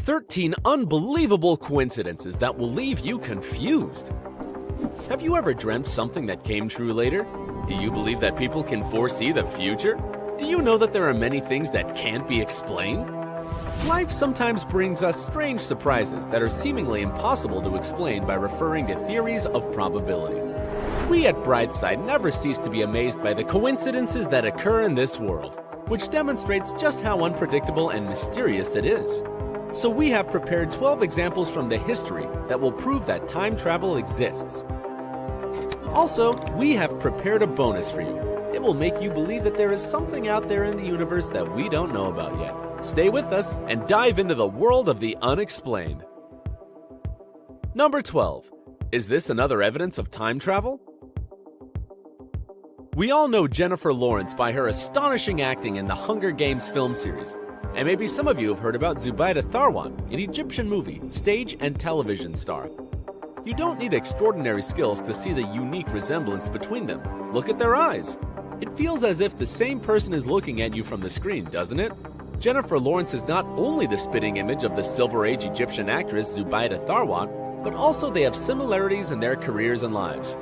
13 unbelievable coincidences that will leave you confused. Have you ever dreamt something that came true later? Do you believe that people can foresee the future? Do you know that there are many things that can't be explained? Life sometimes brings us strange surprises that are seemingly impossible to explain by referring to theories of probability. We at Brightside never cease to be amazed by the coincidences that occur in this world, which demonstrates just how unpredictable and mysterious it is. So we have prepared 12 examples from the history that will prove that time travel exists. Also, we have prepared a bonus for you. It will make you believe that there is something out there in the universe that we don't know about yet. Stay with us and dive into the world of the unexplained. Number 12. Is this another evidence of time travel? We all know Jennifer Lawrence by her astonishing acting in the Hunger Games film series. And maybe some of you have heard about Zubaida Tharwan, an Egyptian movie, stage, and television star. You don't need extraordinary skills to see the unique resemblance between them. Look at their eyes. It feels as if the same person is looking at you from the screen, doesn't it? Jennifer Lawrence is not only the spitting image of the Silver Age Egyptian actress Zubaida Tharwan, but also they have similarities in their careers and lives.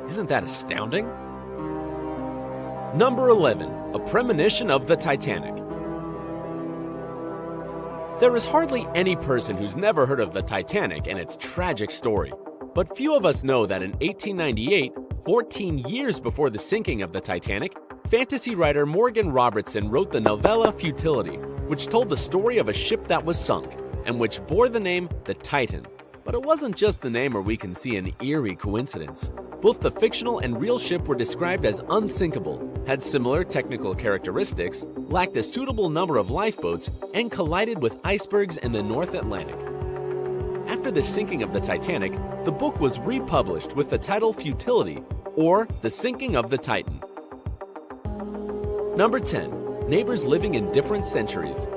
Isn't that astounding? Number 11. A premonition of the Titanic. There is hardly any person who's never heard of the Titanic and its tragic story. But few of us know that in 1898, 14 years before the sinking of the Titanic, fantasy writer Morgan Robertson wrote the novella Futility, which told the story of a ship that was sunk, and which bore the name the Titan. But it wasn't just the name where we can see an eerie coincidence. Both the fictional and real ship were described as unsinkable, had similar technical characteristics, lacked a suitable number of lifeboats, and collided with icebergs in the North Atlantic. After the sinking of the Titanic, the book was republished with the title Futility, or The Sinking of the Titan. Number 10. Neighbors living in different centuries.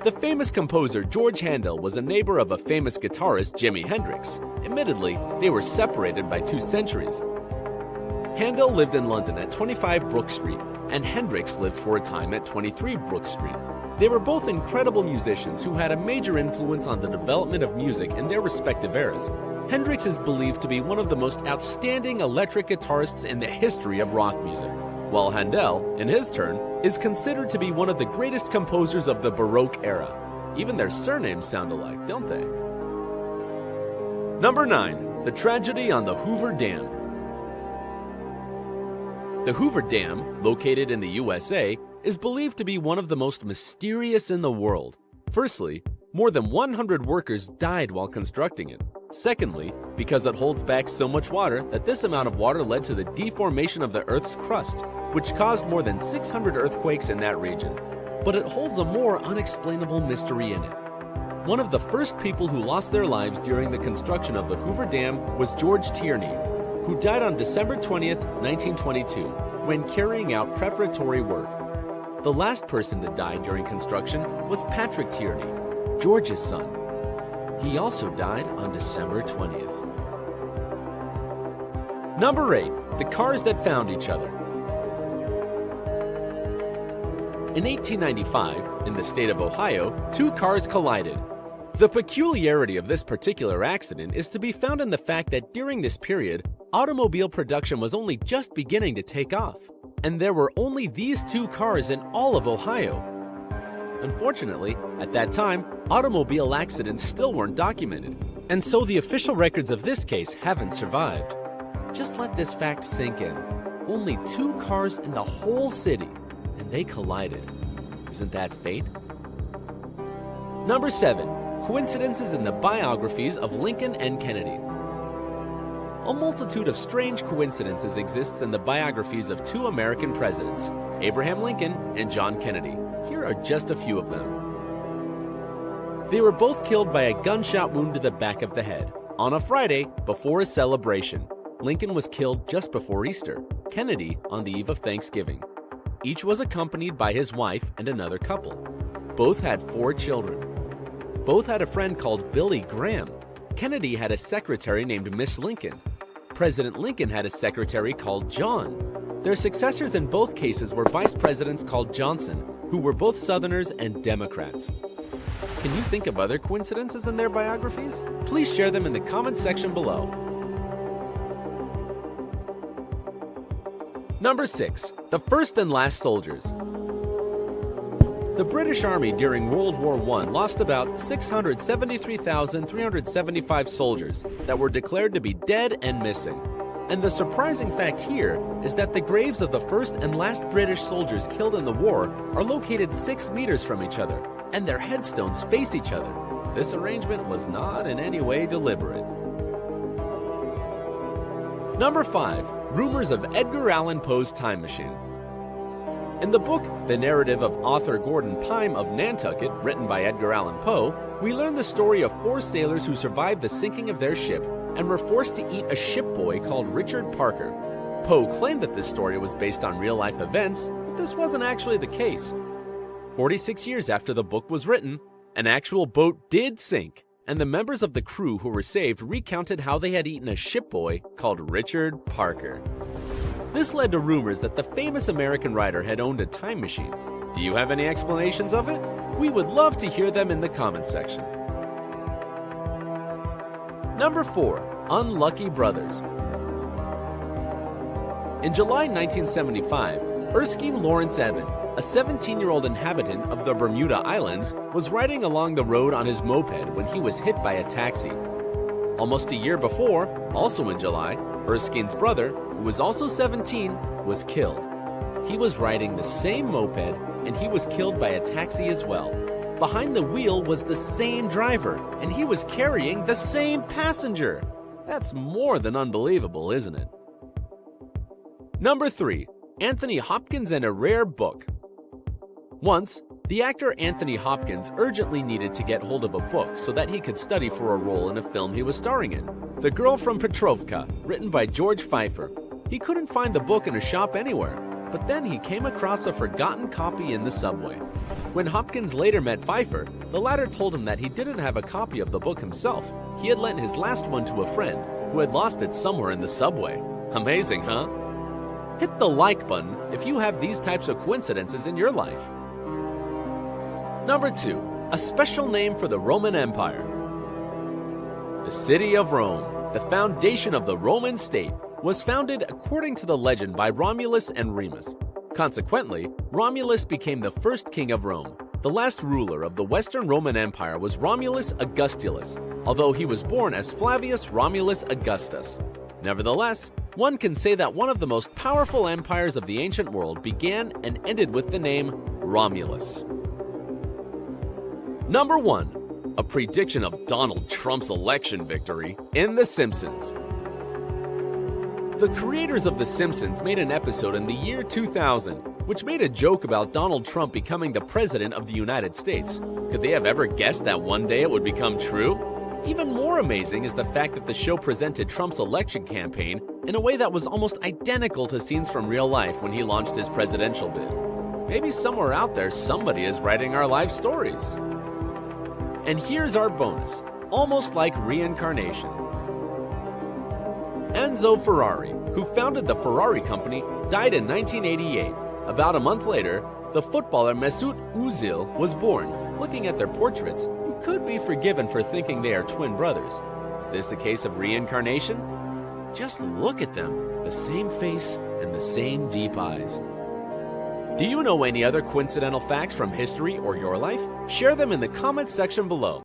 The famous composer George Handel was a neighbor of a famous guitarist Jimi Hendrix. Admittedly, they were separated by 2 centuries. Handel lived in London at 25 Brook Street, and Hendrix lived for a time at 23 Brook Street. They were both incredible musicians who had a major influence on the development of music in their respective eras. Hendrix is believed to be one of the most outstanding electric guitarists in the history of rock music, while Handel, in his turn, is considered to be one of the greatest composers of the Baroque era. Even their surnames sound alike, don't they? Number 9. The tragedy on the Hoover Dam. The Hoover Dam, located in the USA, is believed to be one of the most mysterious in the world. Firstly, more than 100 workers died while constructing it. Secondly, because it holds back so much water that this amount of water led to the deformation of the Earth's crust, which caused more than 600 earthquakes in that region. But it holds a more unexplainable mystery in it. One of the first people who lost their lives during the construction of the Hoover Dam was George Tierney, who died on December 20th, 1922, when carrying out preparatory work. The last person to die during construction was Patrick Tierney, George's son. He also died on December 20th. Number 8. The cars that found each other. In 1895, in the state of Ohio, 2 cars collided. The peculiarity of this particular accident is to be found in the fact that during this period, automobile production was only just beginning to take off, and there were only these 2 cars in all of Ohio. Unfortunately, at that time, automobile accidents still weren't documented, and so the official records of this case haven't survived. Just let this fact sink in. Only 2 cars in the whole city, and they collided. Isn't that fate? Number 7. Coincidences in the biographies of Lincoln and Kennedy. A multitude of strange coincidences exists in the biographies of 2 American presidents, Abraham Lincoln and John Kennedy. Here are just a few of them. They were both killed by a gunshot wound to the back of the head on a Friday before a celebration. Lincoln was killed just before Easter, Kennedy on the eve of Thanksgiving. Each was accompanied by his wife and another couple. Both had 4 children. Both had a friend called Billy Graham. Kennedy had a secretary named Miss Lincoln. President Lincoln had a secretary called John. Their successors in both cases were vice presidents called Johnson, who were both Southerners and Democrats. Can you think of other coincidences in their biographies? Please share them in the comments section below. Number 6. The First and Last Soldiers. The British Army during World War I lost about 673,375 soldiers that were declared to be dead and missing. And the surprising fact here is that the graves of the first and last British soldiers killed in the war are located 6 meters from each other, and their headstones face each other. This arrangement was not in any way deliberate. Number 5. Rumors of Edgar Allan Poe's Time Machine. In the book, The Narrative of Arthur Gordon Pym of Nantucket, written by Edgar Allan Poe, we learn the story of 4 sailors who survived the sinking of their ship and were forced to eat a shipboy called Richard Parker. Poe claimed that this story was based on real-life events, but this wasn't actually the case. 46 years after the book was written, an actual boat did sink, and the members of the crew who were saved recounted how they had eaten a shipboy called Richard Parker. This led to rumors that the famous American writer had owned a time machine. Do you have any explanations of it? We would love to hear them in the comments section. Number 4. Unlucky Brothers. In July 1975, Erskine Lawrence Evan, a 17-year-old inhabitant of the Bermuda Islands, was riding along the road on his moped when he was hit by a taxi. Almost a year before, also in July, Erskine's brother, who was also 17, was killed. He was riding the same moped and he was killed by a taxi as well. Behind the wheel was the same driver and he was carrying the same passenger. That's more than unbelievable, isn't it? Number 3. Anthony Hopkins and a Rare Book. Once, the actor Anthony Hopkins urgently needed to get hold of a book so that he could study for a role in a film he was starring in, The Girl from Petrovka, written by George Pfeiffer. He couldn't find the book in a shop anywhere, but then he came across a forgotten copy in the subway. When Hopkins later met Pfeiffer, the latter told him that he didn't have a copy of the book himself. He had lent his last one to a friend who had lost it somewhere in the subway. Amazing, huh? Hit the like button if you have these types of coincidences in your life. Number 2. A special name for the Roman Empire. The city of Rome, the foundation of the Roman state, was founded according to the legend by Romulus and Remus. Consequently, Romulus became the first king of Rome. The last ruler of the Western Roman Empire was Romulus Augustulus, although he was born as Flavius Romulus Augustus. Nevertheless, one can say that one of the most powerful empires of the ancient world began and ended with the name Romulus. Number 1. A prediction of Donald Trump's election victory in The Simpsons. The creators of The Simpsons made an episode in the year 2000, which made a joke about Donald Trump becoming the president of the United States. Could they have ever guessed that one day it would become true? Even more amazing is the fact that the show presented Trump's election campaign in a way that was almost identical to scenes from real life when he launched his presidential bid. Maybe somewhere out there somebody is writing our life stories. And here's our bonus, almost like reincarnation. Enzo Ferrari, who founded the Ferrari company, died in 1988. About a month later, the footballer Mesut Özil was born. Looking at their portraits, you could be forgiven for thinking they are twin brothers. Is this a case of reincarnation? Just look at them, the same face and the same deep eyes. Do you know any other coincidental facts from history or your life? Share them in the comments section below.